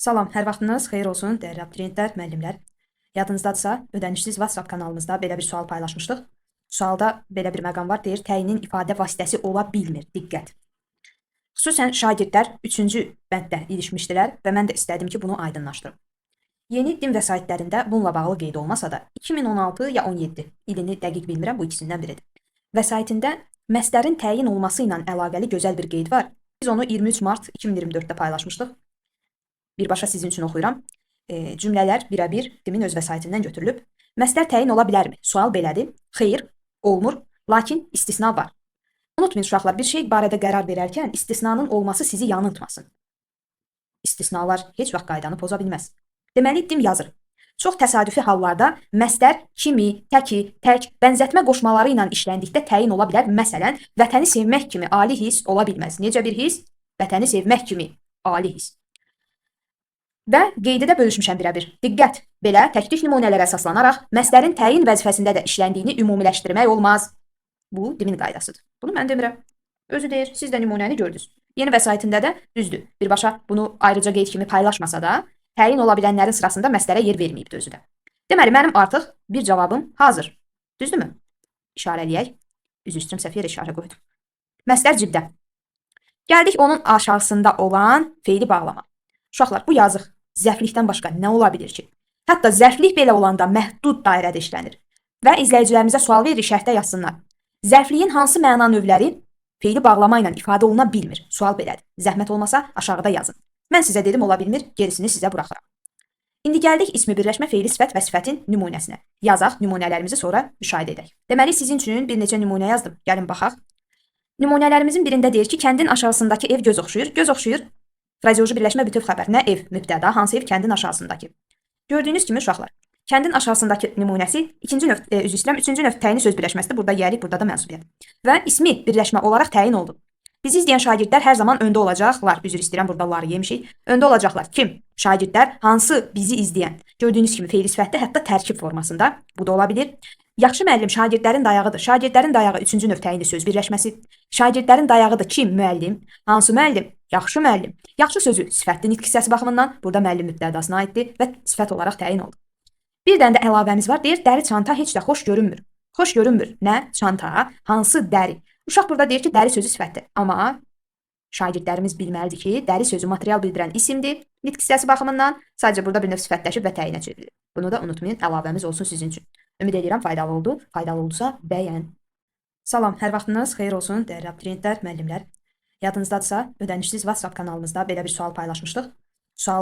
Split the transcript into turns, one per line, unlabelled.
Salam, hər vaxtınız xeyir olsun, dəyərli abituriyentlər, müəllimlər. Yadınızdadırsa, ödənişsiz WhatsApp kanalımızda belə bir sual paylaşmışdıq. Sualda belə bir məqam var, deyir, təyinin ifadə vasitəsi ola bilmir. Diqqət. Xüsusən şagirdlər 3-cü bənddə ilişmişdilər və mən də istədim ki, bunu aydınlaşdırım. Yeni din vəsaitlərində bununla bağlı qeyd olmasa da, 2016 ya 17 ilini dəqiq bilmirəm, bu ikisindən biridir. Vəsaitində məslərin təyin olması ilə əlaqəli gözəl bir qeyd var. Biz onu 23 mart 2024-də paylaşmışdıq. Birbaşa sizin üçün oxuyuram. Cümlələr birə-bir dimin öz vəsaitindən götürülüb. Məsdər təyin ola bilərmi? Sual belədir. Xeyr, olmur, lakin istisna var. Unutmayın uşaqlar, bir şey barədə qərar verərkən istisnanın olması sizi yanıltmasın. İstisnalar heç vaxt qaydanı poza bilməz. Deməli, dim yazır. Çox təsadüfi hallarda məsdər kimi, təki, tək, bənzətmə qoşmaları ilə işləndikdə təyin ola bilər. Məsələn, vətəni sevmək kimi ali his ola bilməz. Necə bir his? Vətəni sevmək kimi ali his. Və qeydi də bölüşmüşəm birə-bir. Diqqət! Belə təklik nümunələrə əsaslanaraq məslərin təyin vəzifəsində də işləndiyini ümumiləşdirmək olmaz. Bu dimin qaydasıdır. Bunu mən demirəm. Özü deyir, siz də nümunəni gördünüz. Yeni vəsaitində də düzdür. Birbaşa bunu ayrıca qeyd kimi paylaşmasa da, təyin ola bilənlərin sırasında məslərə yer verməyibdir özü də. Deməli, mənim artıq bir cavabım hazır. Düzdürmü? İşarələyək. Üzr istəyirəm, səhv yerə işarə qoydum. Məslər cibdə. Gəldik onun aşağısında olan feili bağlama. Uşaqlar, bu yazıq zərflikdən başqa nə ola bilir ki? Hətta zərflik belə olanda məhdud dairədə işlənir. Və izləyicilərimizə sual veririk, şərhdə yazsınlar. Zərfliyin hansı məna növləri feili bağlama ilə ifadə oluna bilmir? Sual belədir. Zəhmət olmasa aşağıda yazın. Mən sizə dedim ola bilmir, gerisini sizə buraxıram. İndi gəldik ismi birləşmə feili sifət və sifətin nümunəsinə. Yazaq, nümunələrimizi sonra müşahidə edək. Deməli, sizin üçün bir neçə nümunə yazdım. Gəlin baxaq. Nümunələrimizin birində deyir ki, kəndin aşağısındakı ev göz oxşuyur. Göz oxşuyur. Frazeoloji birləşmə bütöv xəbər. Nə ev? Mübtəda. Hansı ev? Kəndin aşağısındakı. Gördüyünüz kimi uşaqlar. Kəndin aşağısındakı nümunəsi üçüncü növ təyini söz birləşməsidir. Burada yərik, burada da mənsubiyyət. Və ismi birləşmə olaraq təyin oldu. Bizi izləyən şagirdlər hər zaman öndə olacaqlar. Üzr istəyirəm, burada ları yemişik. Öndə olacaqlar. Kim? Şagirdlər. Hansı bizi izləyən? Gördüyünüz kimi feil sifətdə, hətta tərkib formasında. Bu da ola bilir. Yaxşı müəllim şagirdlərin dayağıdır. Şagirdlərin dayağı üçüncü növ təyinli söz birləşməsi. Şagirdlərin dayağıdır. Kim? Müəllim. Hansı müəllim? Yaxşı müəllim. Yaxşı sözü sifətli nitq hissəsi baxımından burada müəllim mübtədasına aiddir və sifət olaraq təyin oldu. Bir dənə də əlavəmiz var. Deyir, dəri çanta heç də xoş görünmür. Xoş görünmür. Nə? Çanta. Hansı dəri? Uşaq burada deyir ki, dəri sözü sifətdir. Amma şagirdlərimiz bilməlidir ki, dəri sözü material bildirən isimdir. Nitq hissəsi baxımından sadəcə burada bir növ sifətləşib və təyinə çevrilir. Bunu da unutmayın, əlavəmiz olsun sizin üçün. Ümid edirəm faydalı oldu. Faydalı oldusa bəyən. Salam, hər vaxtınız xeyir olsun, dəyərli abituriyentlər, müəllimlər. Yadınızdadırsa, ödənişsiz WhatsApp kanalımızda belə bir sual paylaşmışdıq.